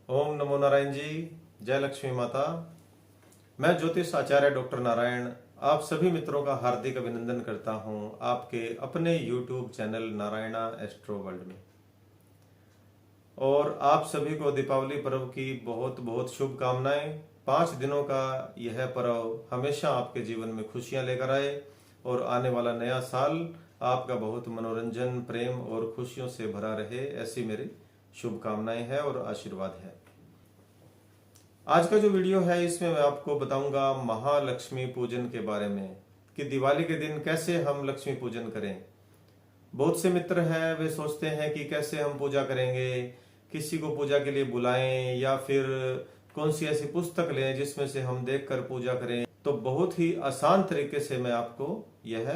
ओम नमो नारायण जी। जय लक्ष्मी माता। मैं ज्योतिष आचार्य डॉक्टर नारायण आप सभी मित्रों का हार्दिक अभिनंदन करता हूं आपके अपने YouTube channel Narayana astro world में। और आप सभी को दीपावली पर्व की बहुत बहुत शुभकामनाएं। 5 दिनों का यह पर्व हमेशा आपके जीवन में खुशियां लेकर आए और आने वाला नया साल आपका बहुत मनोरंजन, प्रेम और खुशियों से भरा रहे, ऐसी मेरी शुभकामनाएं हैं और आशीर्वाद है। आज का जो वीडियो है इसमें मैं आपको बताऊंगा महालक्ष्मी पूजन के बारे में कि दिवाली के दिन कैसे हम लक्ष्मी पूजन करें। बहुत से मित्र हैं वे सोचते हैं कि कैसे हम पूजा करेंगे, किसी को पूजा के लिए बुलाएं या फिर कौन सी ऐसी पुस्तक लें जिसमें से हम देखकर पूजा करें। तो बहुत ही आसान तरीके से मैं आपको यह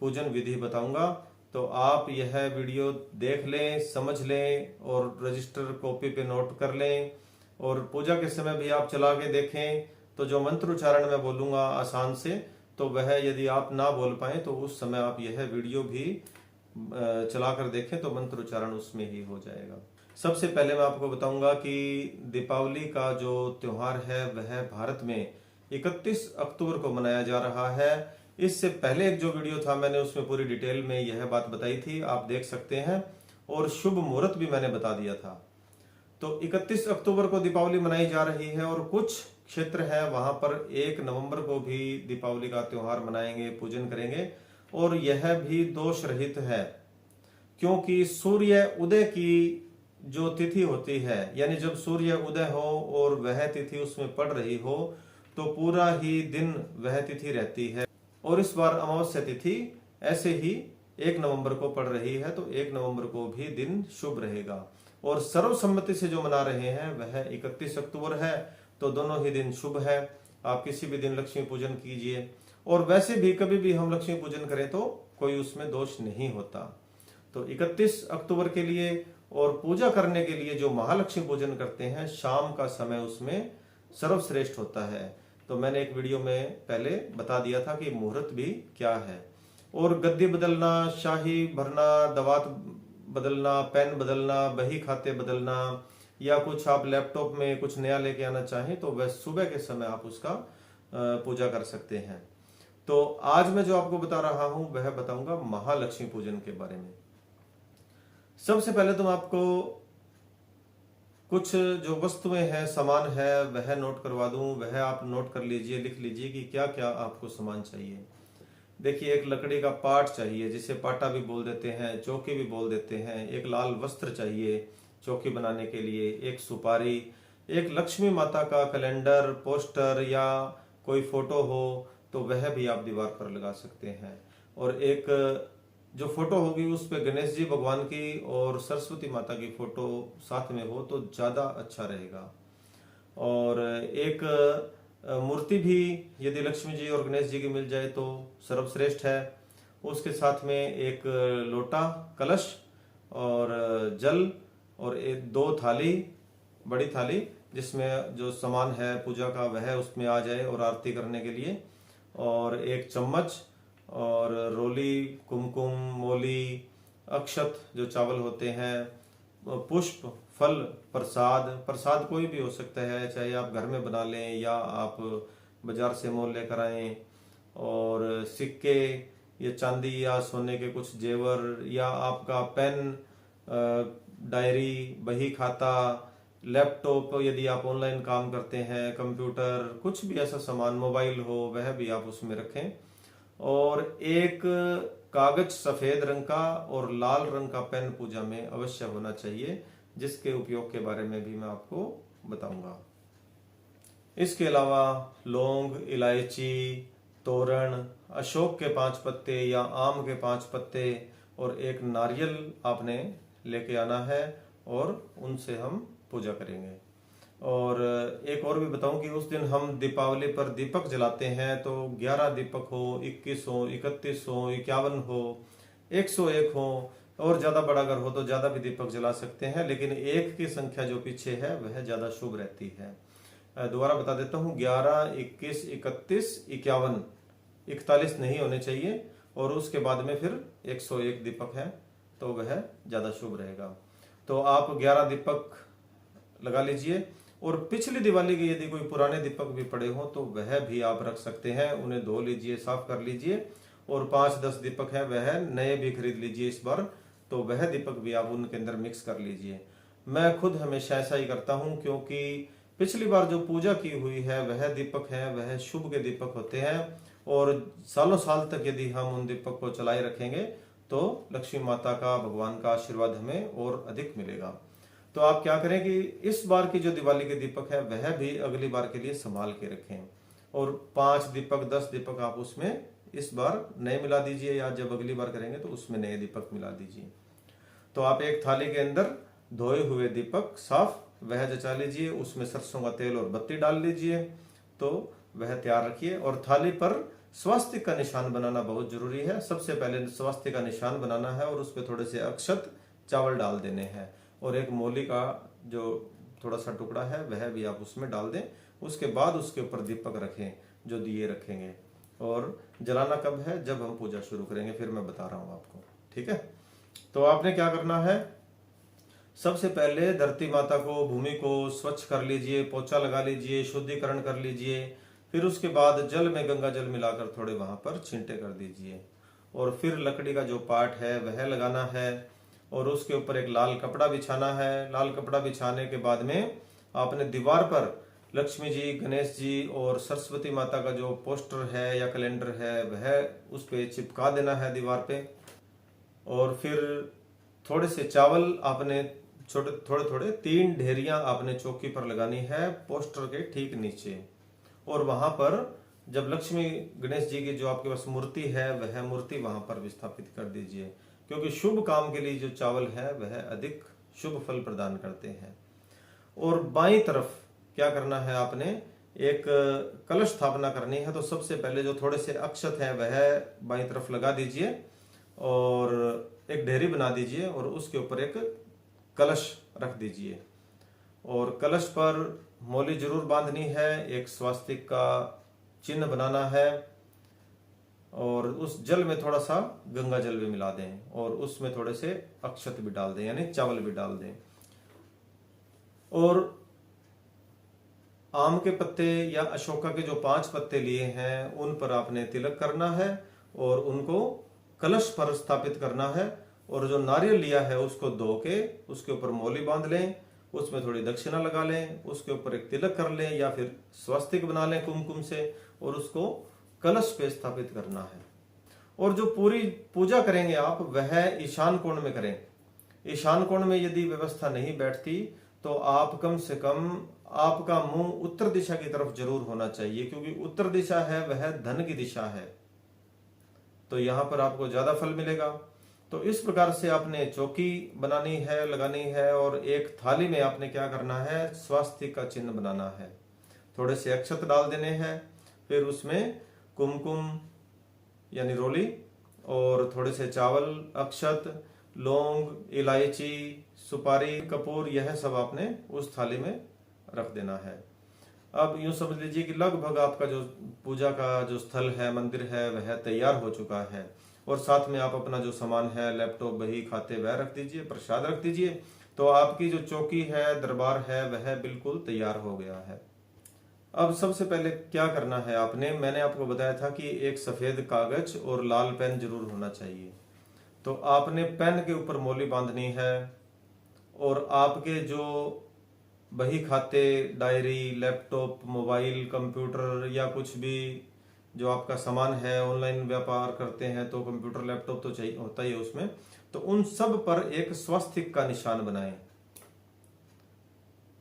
पूजन विधि बताऊंगा। तो आप यह वीडियो देख लें, समझ लें और रजिस्टर कॉपी पे नोट कर लें और पूजा के समय भी आप चला के देखें। तो जो मंत्र उच्चारण मैं बोलूंगा आसान से, तो वह यदि आप ना बोल पाए तो उस समय आप यह वीडियो भी चला कर देखें तो मंत्र उच्चारण उसमें ही हो जाएगा। सबसे पहले मैं आपको बताऊंगा कि दीपावली का जो त्योहार है वह भारत में 31 अक्टूबर को मनाया जा रहा है। इससे पहले एक जो वीडियो था मैंने उसमें पूरी डिटेल में यह बात बताई थी, आप देख सकते हैं। और शुभ मुहूर्त भी मैंने बता दिया था। तो 31 अक्टूबर को दीपावली मनाई जा रही है और कुछ क्षेत्र है वहां पर 1 नवंबर को भी दीपावली का त्योहार मनाएंगे, पूजन करेंगे। और यह भी दोष रहित है क्योंकि सूर्य उदय की जो तिथि होती है, यानी जब सूर्य उदय हो और वह तिथि उसमें पड़ रही हो तो पूरा ही दिन वह तिथि रहती है। और इस बार अमावस्या तिथि ऐसे ही 1 नवंबर को पड़ रही है, तो 1 नवंबर को भी दिन शुभ रहेगा। और सर्वसम्मति से जो मना रहे हैं वह 31 अक्टूबर है, तो दोनों ही दिन शुभ है। आप किसी भी दिन लक्ष्मी पूजन कीजिए और वैसे भी कभी भी हम लक्ष्मी पूजन करें तो कोई उसमें दोष नहीं होता। तो 31 अक्टूबर के लिए और पूजा करने के लिए जो महालक्ष्मी पूजन करते हैं, शाम का समय उसमें सर्वश्रेष्ठ होता है। तो मैंने एक वीडियो में पहले बता दिया था कि मुहूर्त भी क्या है। और गद्दी बदलना, शाही भरना, दवात बदलना, पेन बदलना, बही खाते बदलना या कुछ आप लैपटॉप में कुछ नया लेके आना चाहें तो वह सुबह के समय आप उसका पूजा कर सकते हैं। तो आज मैं जो आपको बता रहा हूं वह बताऊंगा महालक्ष्मी पूजन के बारे में। सबसे पहले तो मैं आपको कुछ जो वस्तुएं हैं, सामान है, वह नोट करवा दूं। वह आप नोट कर लीजिए, लिख लीजिए कि क्या क्या आपको सामान चाहिए। देखिए, एक लकड़ी का पाट चाहिए जिसे पाटा भी बोल देते हैं, चौकी भी बोल देते हैं। एक लाल वस्त्र चाहिए चौकी बनाने के लिए, एक सुपारी, एक लक्ष्मी माता का कैलेंडर, पोस्टर या कोई फोटो हो तो वह भी आप दीवार पर लगा सकते हैं। और एक जो फोटो होगी उस पे गणेश जी भगवान की और सरस्वती माता की फोटो साथ में हो तो ज्यादा अच्छा रहेगा। और एक मूर्ति भी यदि लक्ष्मी जी और गणेश जी की मिल जाए तो सर्वश्रेष्ठ है। उसके साथ में एक लोटा, कलश और जल और एक 2 थाली, बड़ी थाली जिसमें जो सामान है पूजा का वह उसमें आ जाए और आरती करने के लिए। और एक चम्मच और रोली, कुमकुम, मोली, अक्षत जो चावल होते हैं, पुष्प, फल, प्रसाद। प्रसाद कोई भी हो सकता है, चाहे आप घर में बना लें या आप बाजार से मोल लेकर आएं। और सिक्के, ये चांदी या सोने के कुछ जेवर या आपका पेन, डायरी, बही खाता, लैपटॉप यदि आप ऑनलाइन काम करते हैं, कंप्यूटर, कुछ भी ऐसा सामान, मोबाइल हो वह भी आप उसमें रखें। और एक कागज सफेद रंग का और लाल रंग का पेन पूजा में अवश्य होना चाहिए, जिसके उपयोग के बारे में भी मैं आपको बताऊंगा। इसके अलावा लौंग, इलायची, तोरण, अशोक के 5 पत्ते या आम के 5 पत्ते और एक नारियल आपने लेके आना है और उनसे हम पूजा करेंगे। और एक और भी बताऊं कि उस दिन हम दीपावली पर दीपक जलाते हैं, तो 11 दीपक हो, 21 हो, 31 हो, 51 हो, 101 हो और ज्यादा बड़ा अगर हो तो ज्यादा भी दीपक जला सकते हैं, लेकिन एक की संख्या जो पीछे है वह ज्यादा शुभ रहती है। दोबारा बता देता हूँ, 11, 21, 31, 51, 41 नहीं होने चाहिए और उसके बाद में फिर 101 दीपक है तो वह ज्यादा शुभ रहेगा। तो आप 11 दीपक लगा लीजिए। और पिछली दिवाली के यदि कोई पुराने दीपक भी पड़े हों तो वह भी आप रख सकते हैं, उन्हें धो लीजिए, साफ कर लीजिए। और 5-10 दीपक है वह नए भी खरीद लीजिए इस बार, तो वह दीपक भी आप उनके अंदर मिक्स कर लीजिए। मैं खुद हमेशा ऐसा ही करता हूं, क्योंकि पिछली बार जो पूजा की हुई है वह दीपक है, वह शुभ के दीपक होते हैं। और सालों साल तक यदि हम उन दीपक को चलाए रखेंगे तो लक्ष्मी माता का, भगवान का आशीर्वाद हमें और अधिक मिलेगा। तो आप क्या करें कि इस बार की जो दिवाली के दीपक है वह भी अगली बार के लिए संभाल के रखें। और 5 दीपक 10 दीपक आप उसमें इस बार नए मिला दीजिए, या जब अगली बार करेंगे तो उसमें नए दीपक मिला दीजिए। तो आप एक थाली के अंदर धोए हुए दीपक साफ वह जचा लीजिए, उसमें सरसों का तेल और बत्ती डाल लीजिए, तो वह तैयार रखिए। और थाली पर स्वास्तिक का निशान बनाना बहुत जरूरी है। सबसे पहले स्वास्तिक का निशान बनाना है और उस पर थोड़े से अक्षत चावल डाल देने हैं, और एक मौली का जो थोड़ा सा टुकड़ा है वह भी आप उसमें डाल दें। उसके बाद उसके ऊपर दीपक रखें, जो दिए रखेंगे। और जलाना कब है? जब हम पूजा शुरू करेंगे, फिर मैं बता रहा हूं आपको, ठीक है। तो आपने क्या करना है, सबसे पहले धरती माता को, भूमि को स्वच्छ कर लीजिए, पोछा लगा लीजिए, शुद्धिकरण कर लीजिए। फिर उसके बाद जल में गंगा जल मिलाकर थोड़े वहां पर छींटे कर दीजिए। और फिर लकड़ी का जो पाट है वह लगाना है, और उसके ऊपर एक लाल कपड़ा बिछाना है। लाल कपड़ा बिछाने के बाद में आपने दीवार पर लक्ष्मी जी, गणेश जी और सरस्वती माता का जो पोस्टर है या कैलेंडर है वह उस पे चिपका देना है दीवार पे। और फिर थोड़े से चावल आपने थोड़े थोड़े 3 ढेरियां आपने चौकी पर लगानी है, पोस्टर के ठीक नीचे। और वहां पर जब लक्ष्मी गणेश जी की जो आपके पास मूर्ति है वह मूर्ति वहां पर विस्थापित कर दीजिए, क्योंकि शुभ काम के लिए जो चावल है वह अधिक शुभ फल प्रदान करते हैं। और बाईं तरफ क्या करना है, आपने एक कलश स्थापना करनी है। तो सबसे पहले जो थोड़े से अक्षत है वह बाईं तरफ लगा दीजिए, और एक ढेरी बना दीजिए, और उसके ऊपर एक कलश रख दीजिए। और कलश पर मौली जरूर बांधनी है, एक स्वास्तिक का चिन्ह बनाना है, और उस जल में थोड़ा सा गंगा जल भी मिला दें, और उसमें थोड़े से अक्षत भी डाल दें, यानी चावल भी डाल दें। और आम के पत्ते या अशोका के जो 5 पत्ते लिए हैं उन पर आपने तिलक करना है, और उनको कलश पर स्थापित करना है। और जो नारियल लिया है उसको धो के उसके ऊपर मौली बांध लें, उसमें थोड़ी दक्षिणा लगा लें, उसके ऊपर एक तिलक कर लें, या फिर स्वस्तिक बना लें कुमकुम से, और उसको कलश पे स्थापित करना है। और जो पूरी पूजा करेंगे आप वह ईशान कोण में करें। ईशान कोण में यदि व्यवस्था नहीं बैठती तो आप कम से कम आपका मुंह उत्तर दिशा की तरफ जरूर होना चाहिए, क्योंकि उत्तर दिशा है वह धन की दिशा है, तो यहां पर आपको ज्यादा फल मिलेगा। तो इस प्रकार से आपने चौकी बनानी है, लगानी है, और एक थाली में आपने क्या करना है, स्वास्तिक का चिन्ह बनाना है। थोड़े से अक्षत डाल देने हैं, फिर उसमें कुमकुम यानी रोली, और थोड़े से चावल, अक्षत, लौंग, इलायची, सुपारी, कपूर, यह सब आपने उस थाली में रख देना है। अब यूं समझ लीजिए कि लगभग आपका जो पूजा का जो स्थल है, मंदिर है, वह तैयार हो चुका है। और साथ में आप अपना जो सामान है, लैपटॉप, बही, खाते, वह रख दीजिए, प्रसाद रख दीजिए। तो आपकी जो चौकी है, दरबार है, वह बिल्कुल तैयार हो गया है। अब सबसे पहले क्या करना है आपने, मैंने आपको बताया था कि एक सफेद कागज और लाल पेन जरूर होना चाहिए। तो आपने पेन के ऊपर मौली बांधनी है, और आपके जो बही खाते, डायरी, लैपटॉप, मोबाइल, कंप्यूटर या कुछ भी जो आपका सामान है, ऑनलाइन व्यापार करते हैं तो कंप्यूटर, लैपटॉप तो चाहिए होता ही है उसमें, तो उन सब पर एक स्वास्तिक का निशान बनाएं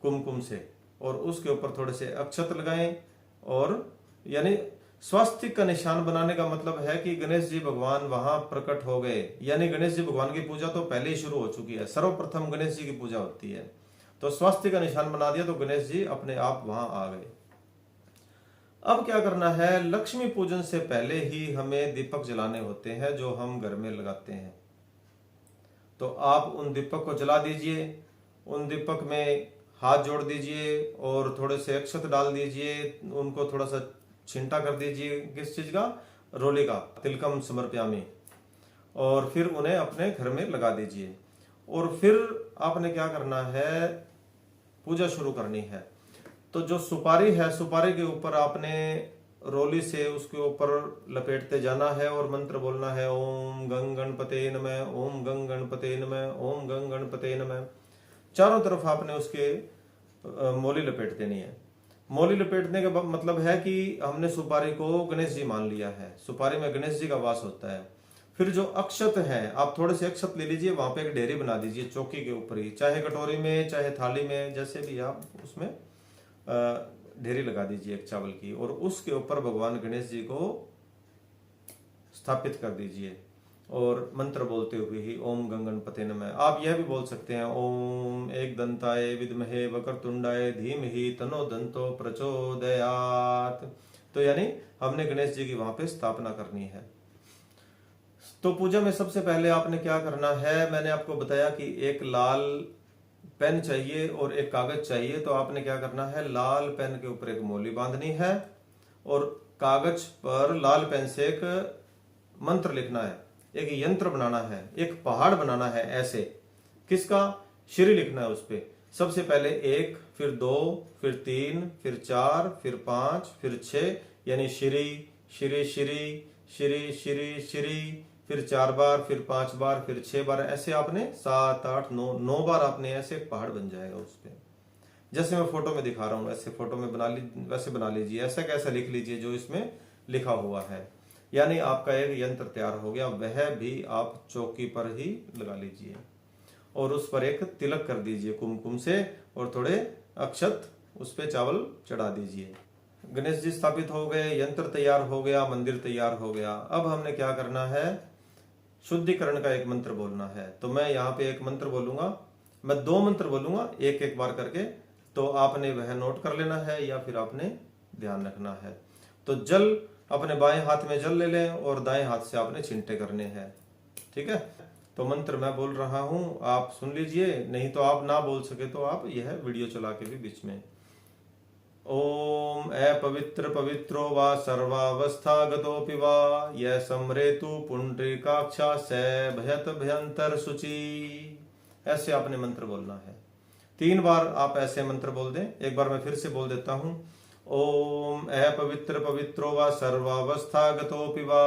कुमकुम से, और उसके ऊपर थोड़े से अक्षत लगाएं। और यानी स्वास्तिक का निशान बनाने का मतलब है कि गणेश जी भगवान वहां प्रकट हो गए, यानी गणेश जी भगवान की पूजा तो पहले ही शुरू हो चुकी है, सर्वप्रथम गणेश जी की पूजा होती है। तो स्वास्तिक का निशान बना दिया तो गणेश जी अपने आप वहां आ गए। अब क्या करना है, लक्ष्मी पूजन से पहले ही हमें दीपक जलाने होते हैं जो हम घर में लगाते हैं। तो आप उन दीपक को जला दीजिए, उन दीपक में हाथ जोड़ दीजिए और थोड़े से अक्षत डाल दीजिए, उनको थोड़ा सा छिंटा कर दीजिए, किस चीज का, रोली का, तिलकम समर्पयामि, और फिर उन्हें अपने घर में लगा दीजिए। और फिर आपने क्या करना है, पूजा शुरू करनी है। तो जो सुपारी है, सुपारी के ऊपर आपने रोली से उसके ऊपर लपेटते जाना है और मंत्र बोलना है, ओम गंग गणपते नमः, ओम गंग गणपते नमः, ओम गंग गणपते नमः। चारों तरफ आपने उसके मोली लपेट देनी है। मोली लपेटने का मतलब है कि हमने सुपारी को गणेश जी मान लिया है, सुपारी में गणेश जी का वास होता है। फिर जो अक्षत है, आप थोड़े से अक्षत ले लीजिए, वहां पे एक ढेरी बना दीजिए चौकी के ऊपर ही, चाहे कटोरी में चाहे थाली में, जैसे भी आप उसमें ढेरी लगा दीजिए एक चावल की, और उसके ऊपर भगवान गणेश जी को स्थापित कर दीजिए और मंत्र बोलते हुए ही ओम गंग गणपते नमः। आप यह भी बोल सकते हैं, ओम एक दंताय विद्महे वक्रतुंडाय धीमहि तन्नो दंतो प्रचोदयात्। तो यानी हमने गणेश जी की वहां पे स्थापना करनी है। तो पूजा में सबसे पहले आपने क्या करना है, मैंने आपको बताया कि एक लाल पेन चाहिए और एक कागज चाहिए। तो आपने क्या करना है, लाल पेन के ऊपर एक मोली बांधनी है और कागज पर लाल पेन से एक मंत्र लिखना है, एक यंत्र बनाना है, एक पहाड़ बनाना है ऐसे। किसका? श्री लिखना है उस पे। सबसे पहले 1, फिर 2, फिर 3, फिर 4, फिर 5, फिर 6, यानी श्री श्री श्री श्री श्री श्री, फिर 4 बार, फिर 5 बार, फिर 6 बार, ऐसे आपने 7, 8, 9 बार आपने ऐसे एक पहाड़ बन जाएगा उस पे। जैसे मैं फोटो में दिखा रहा हूं ऐसे फोटो में वैसे बना लीजिए, ऐसा कैसा लिख लीजिए जो इसमें लिखा हुआ है, यानी आपका एक यंत्र तैयार हो गया। वह भी आप चौकी पर ही लगा लीजिए और उस पर एक तिलक कर दीजिए कुमकुम से, और थोड़े अक्षत उस पे चावल चढ़ा दीजिए। गणेश जी स्थापित हो गए, यंत्र तैयार हो गया, मंदिर तैयार हो गया। अब हमने क्या करना है, शुद्धिकरण का एक मंत्र बोलना है। तो मैं यहाँ पे एक मंत्र बोलूंगा, मैं 2 मंत्र बोलूंगा एक एक बार करके, तो आपने वह नोट कर लेना है या फिर आपने ध्यान रखना है। तो जल अपने बाएं हाथ में जल ले लें और दाएं हाथ से आपने छिंटे करने हैं, ठीक है। तो मंत्र मैं बोल रहा हूं, आप सुन लीजिए, नहीं तो आप ना बोल सके तो आप यह वीडियो चला के भी बीच में। ओम अपवित्र पवित्रो वा सर्वावस्थागतोऽपि वा यह समरेतु पुंडरीकाक्षा स भयत भयंतर शुचि। ऐसे आपने मंत्र बोलना है। 3 बार आप ऐसे मंत्र बोल दें। एक बार मैं फिर से बोल देता हूं, ओम अपवित्र पवित्रो वा सर्वावस्थागतोऽपि वा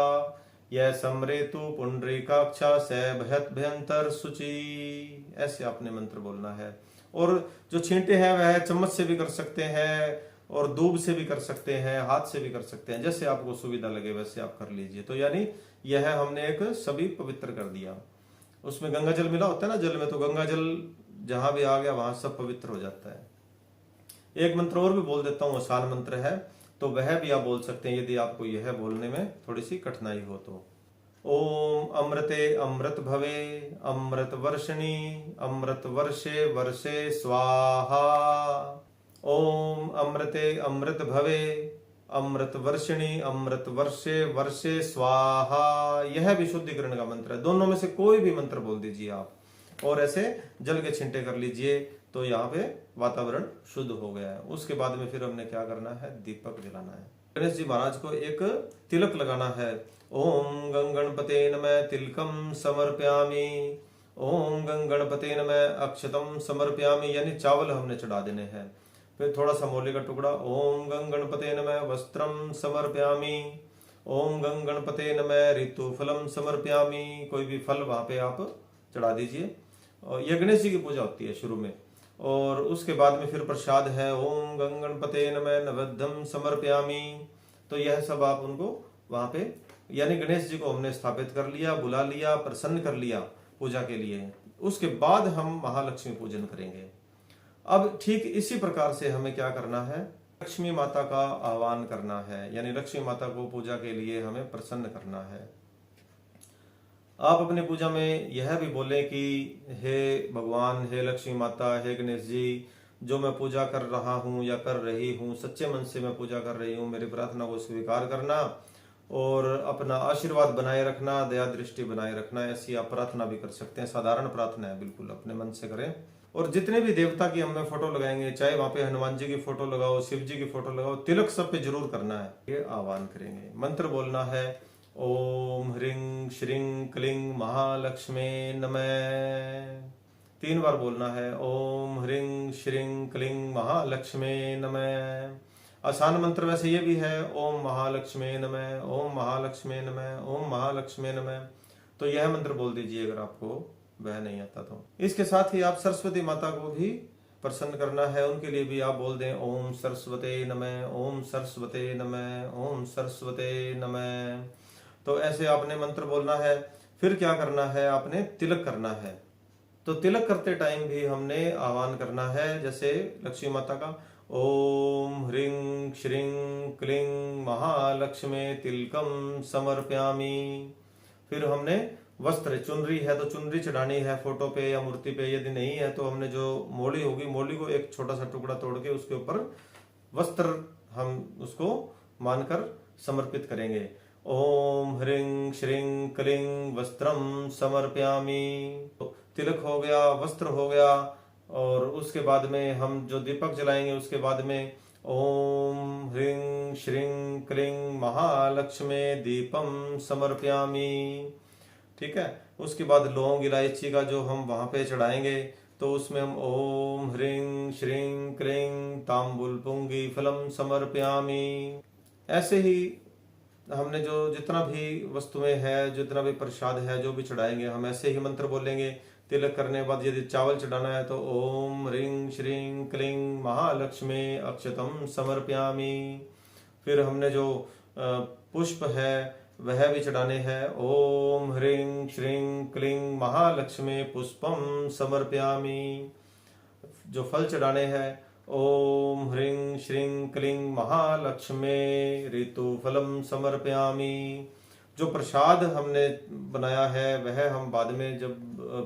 यह समरेतु पुंडरीकाक्षा स भयत भयंतर शुचि। ऐसे आपने मंत्र बोलना है। और जो छींटे हैं वह चम्मच से भी कर सकते हैं और दूब से भी कर सकते हैं, हाथ से भी कर सकते हैं, जैसे आपको सुविधा लगे वैसे आप कर लीजिए। तो यानी यह हमने एक सभी पवित्र कर दिया। उसमें गंगा जल मिला होता है ना जल में, तो गंगा जल जहां भी आ गया वहां सब पवित्र हो जाता है। एक मंत्र और भी बोल देता हूँ, आसान मंत्र है, तो वह भी आप बोल सकते हैं यदि आपको यह बोलने में थोड़ी सी कठिनाई हो तो। ओम अमृते अमृत भवे अमृत वर्षिणी अमृत वर्षे वर्षे स्वाहा। ओम अमृते अमृत भवे अमृत वर्षिणी अमृत वर्षे वर्षे स्वाहा। यह भी शुद्धिकरण का मंत्र है। दोनों में से कोई भी मंत्र बोल दीजिए आप और ऐसे जल के छिंटे कर लीजिए, तो यहाँ पे वातावरण शुद्ध हो गया है। उसके बाद में फिर हमने क्या करना है, दीपक जलाना है। गणेश जी महाराज को एक तिलक लगाना है। ओम गंग गणपते नमः तिलकम समर्पयामि, ओम गंग गणपते नमः अक्षतम समर्पयामि, यानी चावल हमने चढ़ा देने हैं। फिर थोड़ा सा मोली का टुकड़ा, ओम गंग गणपते नमः वस्त्रम समर्पयामि, ओम गंग गणपते नमः ऋतुफलम समर्पयामि। कोई भी फल वहां पे आप चढ़ा दीजिए। और यह गणेश जी की पूजा होती है शुरू में। और उसके बाद में फिर प्रसाद है, ओम गंग गणपते नमः नैवेद्यम समर्पयामि। तो यह सब आप उनको वहां पे, यानी गणेश जी को हमने स्थापित कर लिया, बुला लिया, प्रसन्न कर लिया पूजा के लिए। उसके बाद हम महालक्ष्मी पूजन करेंगे। अब ठीक इसी प्रकार से हमें क्या करना है, लक्ष्मी माता का आह्वान करना है, यानी लक्ष्मी माता को पूजा के लिए हमें प्रसन्न करना है। आप अपनी पूजा में यह भी बोलें कि हे भगवान, हे लक्ष्मी माता, हे गणेश जी, जो मैं पूजा कर रहा हूँ या कर रही हूँ, सच्चे मन से मैं पूजा कर रही हूँ, मेरी प्रार्थना को स्वीकार करना और अपना आशीर्वाद बनाए रखना, दया दृष्टि बनाए रखना। ऐसी आप प्रार्थना भी कर सकते हैं, साधारण प्रार्थना है, बिल्कुल अपने मन से करें। और जितने भी देवता की हम फोटो लगाएंगे, चाहे वहां पे हनुमान जी की फोटो लगाओ, शिव जी की फोटो लगाओ, तिलक सब पे जरूर करना है। ये आह्वान करेंगे। मंत्र बोलना है, ओम ह्रीं श्रीं क्लीं महालक्ष्मी नमः। 3 बार बोलना है। ओम ह्रीं श्रीं क्लीं महालक्ष्मी नमः। आसान मंत्र वैसे ये भी है, ओम महालक्ष्मी नमः, ओम महालक्ष्मी नमः, ओम महालक्ष्मी नमः। तो यह मंत्र बोल दीजिए अगर आपको वह नहीं आता तो। इसके साथ ही आप सरस्वती माता को भी प्रसन्न करना है, उनके लिए भी आप बोल दें ओम सरस्वते नमः, ओम सरस्वते नमः, ओम सरस्वते नमः। तो ऐसे आपने मंत्र बोलना है। फिर क्या करना है, आपने तिलक करना है। तो तिलक करते टाइम भी हमने आह्वान करना है, जैसे लक्ष्मी माता का ओम ह्रीं श्रीं क्लीं महालक्ष्मी तिलकम समर्पयामि। फिर हमने वस्त्र, चुनरी है तो चुनरी चढ़ानी है फोटो पे या मूर्ति पे। यदि नहीं है तो हमने जो मोली होगी, मोली को एक छोटा सा टुकड़ा तोड़ के उसके ऊपर वस्त्र हम उसको मानकर समर्पित करेंगे। ओम ह्रीं श्रीं क्लीं वस्त्रम समर्पयामि। तो तिलक हो गया, वस्त्र हो गया, और उसके बाद में हम जो दीपक जलाएंगे उसके बाद में ओम ह्रीं श्रीं क्लीं महालक्ष्मी दीपम समर्पयामि। ठीक है। उसके बाद लौंग इलायची का जो हम वहां पे चढ़ाएंगे तो उसमें हम ओम ह्रीं श्रीं क्लीं तांबुल पुंगी फलम समर्पयामि। ऐसे ही हमने जो जितना भी वस्तुएं है, जितना भी प्रसाद है, जो भी चढ़ाएंगे हम ऐसे ही मंत्र बोलेंगे। तिलक करने के बाद यदि चावल चढ़ाना है तो ओम ह्रीं श्रीं क्लीं महालक्ष्मी अक्षतम समर्पयामि। फिर हमने जो पुष्प है वह भी चढ़ाने हैं। ओम ह्रीं श्रीं क्लीं महालक्ष्मी पुष्पम समर्पयामि। जो फल चढ़ाने हैं ओम ह्रीं श्रीं क्लीं महालक्ष्मी ऋतुफलम समर्पयामि। जो प्रसाद हमने बनाया है वह हम बाद में जब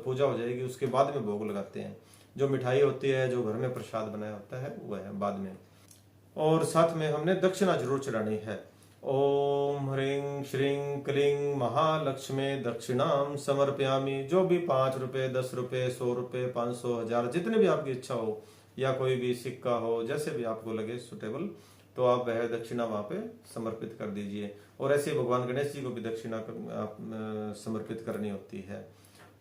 पूजा हो जाएगी उसके बाद में भोग लगाते हैं। जो मिठाई होती है, जो घर में प्रसाद बनाया होता है वह है बाद में। और साथ में हमने दक्षिणा जरूर चढ़ानी है। ओम ह्रीं श्रीं क्लीं महालक्ष्मी दक्षिणाम समर्पयामि। जो भी 5 रुपए, 10 रुपए, 100 रुपए, 500, 1000, जितने भी आपकी इच्छा हो, या कोई भी सिक्का हो, जैसे भी आपको लगे सुटेबल, तो आप वह दक्षिणा वहां पे समर्पित कर दीजिए। और ऐसे भगवान गणेश जी को भी दक्षिणा समर्पित करनी होती है।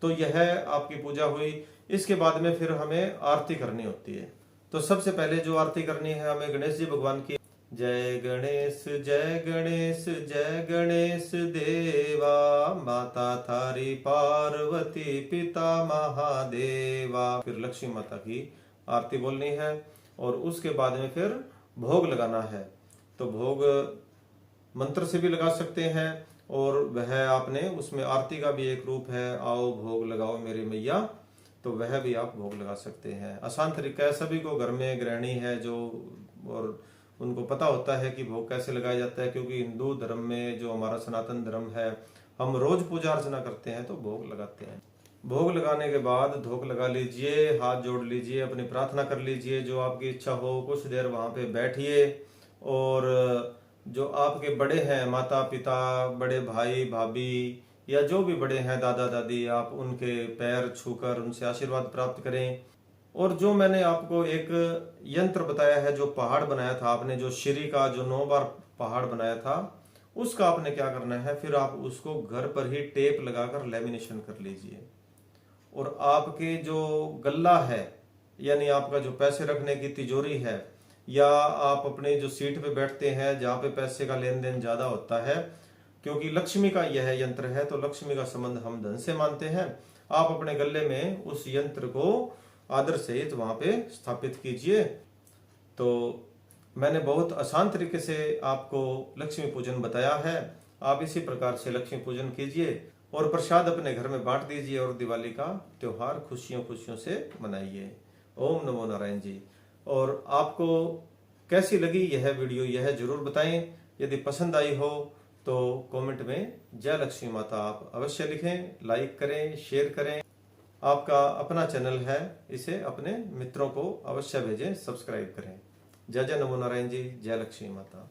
तो यह आपकी पूजा हुई। इसके बाद में फिर हमें आरती करनी होती है। तो सबसे पहले जो आरती करनी है हमें गणेश जी भगवान की, जय गणेश जय गणेश जय गणेश देवा, माता थारी पार्वती पिता महादेवा। फिर लक्ष्मी माता की आरती बोलनी है और उसके बाद में फिर भोग लगाना है। तो भोग मंत्र से भी लगा सकते हैं, और वह आपने उसमें आरती का भी एक रूप है, आओ भोग लगाओ मेरी मैया, तो वह भी आप भोग लगा सकते हैं। आसान तरीका है। सभी को घर में गृहिणी है जो, और उनको पता होता है कि भोग कैसे लगाया जाता है, क्योंकि हिंदू धर्म में जो हमारा सनातन धर्म है, हम रोज पूजा अर्चना करते हैं तो भोग लगाते हैं। भोग लगाने के बाद धूप लगा लीजिए, हाथ जोड़ लीजिए, अपनी प्रार्थना कर लीजिए, जो आपकी इच्छा हो। कुछ देर वहां पे बैठिए, और जो आपके बड़े हैं, माता पिता, बड़े भाई भाभी, या जो भी बड़े हैं, दादा दादी, आप उनके पैर छूकर उनसे आशीर्वाद प्राप्त करें। और जो मैंने आपको एक यंत्र बताया है, जो पहाड़ बनाया था आपने, जो श्री का जो 9 बार पहाड़ बनाया था, उसका आपने क्या करना है, फिर आप उसको घर पर ही टेप लगाकर लेमिनेशन कर लीजिए। और आपके जो गल्ला है, यानी आपका जो पैसे रखने की तिजोरी है, या आप अपने जो सीट पे बैठते हैं जहाँ पे पैसे का लेन देन ज्यादा होता है, क्योंकि लक्ष्मी का यह यंत्र है तो लक्ष्मी का संबंध हम धन से मानते हैं, आप अपने गले में उस यंत्र को आदर सहित वहां पे स्थापित कीजिए। तो मैंने बहुत आसान तरीके से आपको लक्ष्मी पूजन बताया है। आप इसी प्रकार से लक्ष्मी पूजन कीजिए और प्रसाद अपने घर में बांट दीजिए, और दिवाली का त्योहार खुशियों खुशियों से मनाइए। ओम नमो नारायण जी। और आपको कैसी लगी यह वीडियो, यह जरूर बताएं। यदि पसंद आई हो तो कमेंट में जय लक्ष्मी माता आप अवश्य लिखें, लाइक करें, शेयर करें। आपका अपना चैनल है, इसे अपने मित्रों को अवश्य भेजें, सब्सक्राइब करें। जय जय नमो नारायण जी, जय लक्ष्मी माता।